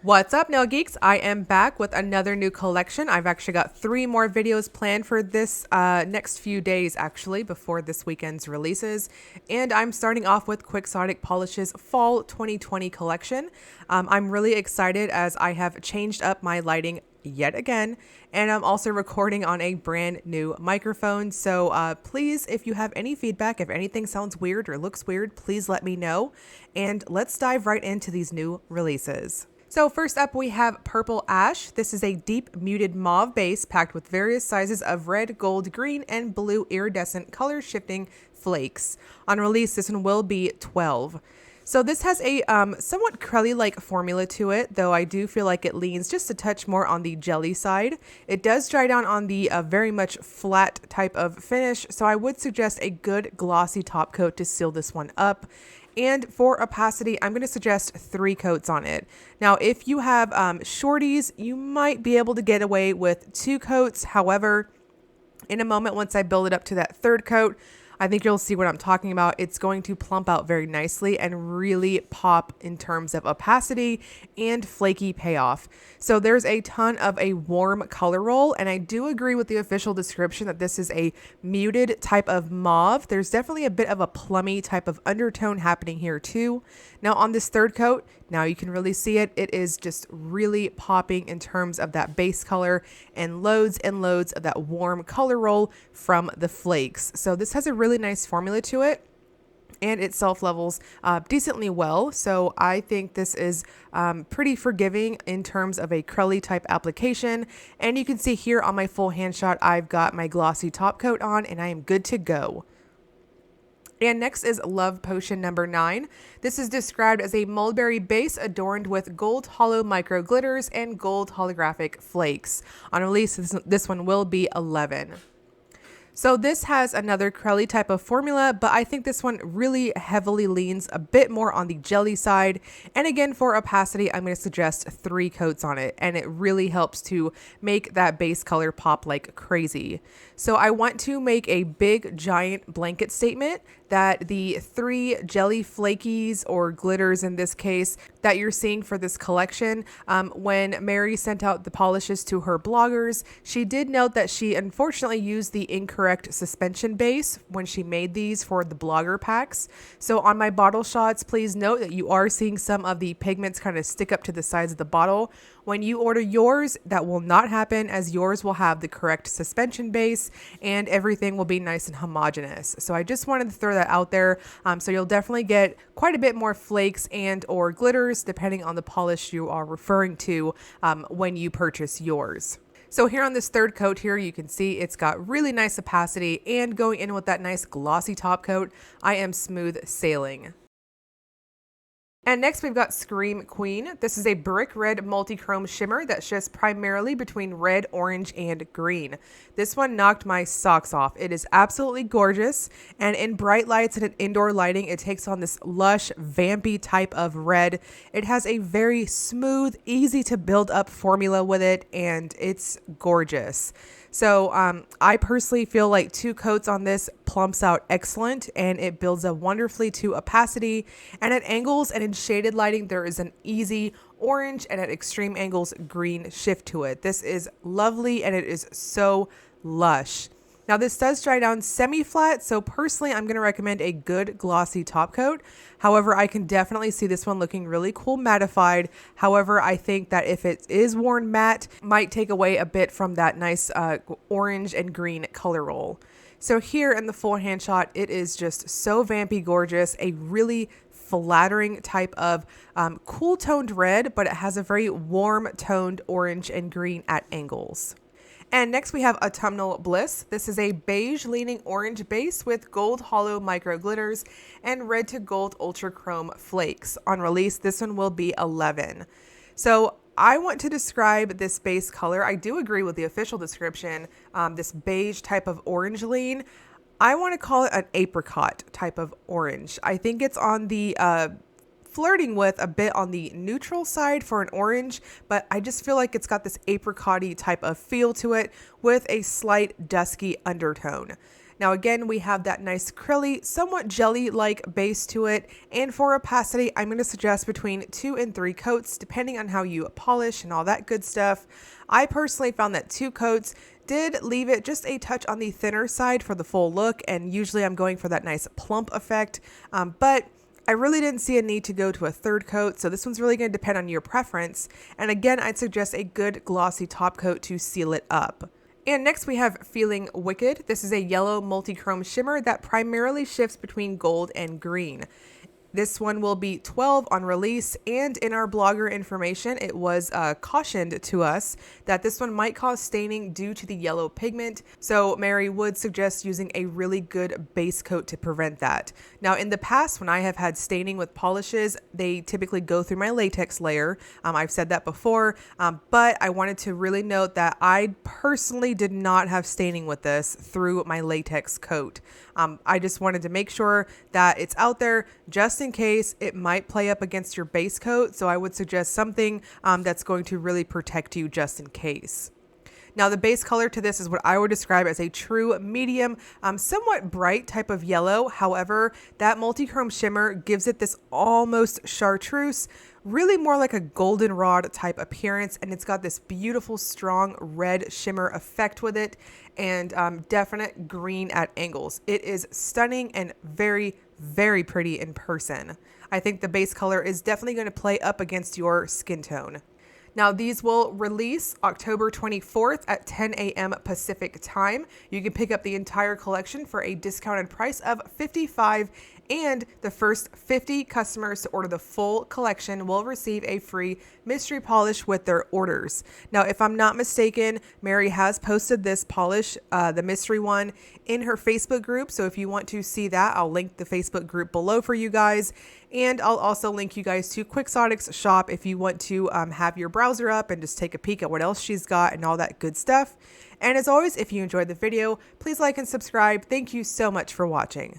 What's up, nail geeks? I am back with another new collection. I've actually got 3 more videos planned for this next few days, actually, before this weekend's releases. And I'm starting off with Quixotic Polish's Fall 2020 collection. I'm really excited as I have changed up my lighting yet again, and I'm also recording on a brand new microphone. So please, if you have any feedback, if anything sounds weird or looks weird, please let me know. And let's dive right into these new releases. So first up, we have Purple Ash. This is a deep muted mauve base packed with various sizes of red, gold, green, and blue iridescent color shifting flakes. On release, this one will be 12. So this has a somewhat crelly-like formula to it, though I do feel like it leans just a touch more on the jelly side. It does dry down on the very much flat type of finish, so I would suggest a good glossy top coat to seal this one up. And for opacity, I'm going to suggest 3 coats on it. Now, if you have shorties, you might be able to get away with 2 coats. However, in a moment, once I build it up to that 3rd coat, I think you'll see what I'm talking about. It's going to plump out very nicely and really pop in terms of opacity and flaky payoff. So there's a ton of a warm color roll, and I do agree with the official description that this is a muted type of mauve. There's definitely a bit of a plummy type of undertone happening here too. Now on this 3rd coat, now you can really see it. It is just really popping in terms of that base color and loads of that warm color roll from the flakes. So this has a really nice formula to it, and it self-levels decently well. So I think this is pretty forgiving in terms of a crelly type application. And you can see here on my full hand shot, I've got my glossy top coat on and I am good to go. And next is Love Potion number 9. This is described as a mulberry base adorned with gold hollow micro glitters and gold holographic flakes. On release, this one will be 11. So this has another crelly type of formula, but I think this one really heavily leans a bit more on the jelly side. And again, for opacity, I'm going to suggest 3 coats on it, and it really helps to make that base color pop like crazy. So I want to make a big giant blanket statement that the 3 jelly flakies, or glitters in this case, that you're seeing for this collection, when Mary sent out the polishes to her bloggers, she did note that she unfortunately used the incorrect suspension base when she made these for the blogger packs. So on my bottle shots, please note that you are seeing some of the pigments kind of stick up to the sides of the bottle. When you order yours, that will not happen, as yours will have the correct suspension base and everything will be nice and homogeneous. So I just wanted to throw that out there. So you'll definitely get quite a bit more flakes and or glitters depending on the polish you are referring to when you purchase yours. So here on this 3rd coat here, you can see it's got really nice opacity, and going in with that nice glossy top coat, I am smooth sailing. And next we've got Scream Queen. This is a brick red multi-chrome shimmer that shifts primarily between red, orange, and green. This one knocked my socks off. It is absolutely gorgeous, and in bright lights and in indoor lighting, it takes on this lush, vampy type of red. It has a very smooth, easy to build up formula with it, and it's gorgeous. So I personally feel like 2 coats on this plumps out excellent, and it builds up wonderfully to opacity. And at angles and in shaded lighting, there is an easy orange, and at extreme angles, green shift to it. This is lovely, and it is so lush. Now this does dry down semi-flat, so personally I'm going to recommend a good glossy top coat. However, I can definitely see this one looking really cool mattified. However, I think that if it is worn matte, might take away a bit from that nice orange and green color roll. So here in the full hand shot, it is just so vampy gorgeous, a really flattering type of cool toned red, but it has a very warm toned orange and green at angles. And next we have Autumnal Bliss. This is a beige leaning orange base with gold hollow micro glitters and red to gold ultra chrome flakes. On release, this one will be 11. So I want to describe this base color. I do agree with the official description, this beige type of orange lean. I want to call it an apricot type of orange. I think it's on the flirting with a bit on the neutral side for an orange, but I just feel like it's got this apricot-y type of feel to it with a slight dusky undertone. Now again, we have that nice curly, somewhat jelly-like base to it, and for opacity, I'm going to suggest between 2 and 3 coats, depending on how you polish and all that good stuff. I personally found that 2 coats did leave it just a touch on the thinner side for the full look, and usually I'm going for that nice plump effect, but I really didn't see a need to go to a 3rd coat, so this one's really going to depend on your preference. And again, I'd suggest a good glossy top coat to seal it up. And next we have Feeling Wicked. This is a yellow multi-chrome shimmer that primarily shifts between gold and green. This one will be 12 on release, and in our blogger information, it was cautioned to us that this one might cause staining due to the yellow pigment. So Mary would suggest using a really good base coat to prevent that. Now, in the past, when I have had staining with polishes, they typically go through my latex layer. I've said that before, but I wanted to really note that I personally did not have staining with this through my latex coat. I just wanted to make sure that it's out there just in case it might play up against your base coat. So I would suggest something that's going to really protect you just in case. Now the base color to this is what I would describe as a true medium, somewhat bright type of yellow. However, that multi-chrome shimmer gives it this almost chartreuse, really more like a goldenrod type appearance, and it's got this beautiful strong red shimmer effect with it, and definite green at angles. It is stunning and very, very pretty in person. I think the base color is definitely going to play up against your skin tone. Now these will release October 24th at 10 a.m. Pacific time. You can pick up the entire collection for a discounted price of $55, and the first 50 customers to order the full collection will receive a free mystery polish with their orders. Now, if I'm not mistaken, Mary has posted this polish, the mystery one, in her Facebook group. So if you want to see that, I'll link the Facebook group below for you guys. And I'll also link you guys to Quixotic's shop if you want to have your browser up and just take a peek at what else she's got and all that good stuff. And as always, if you enjoyed the video, please like and subscribe. Thank you so much for watching.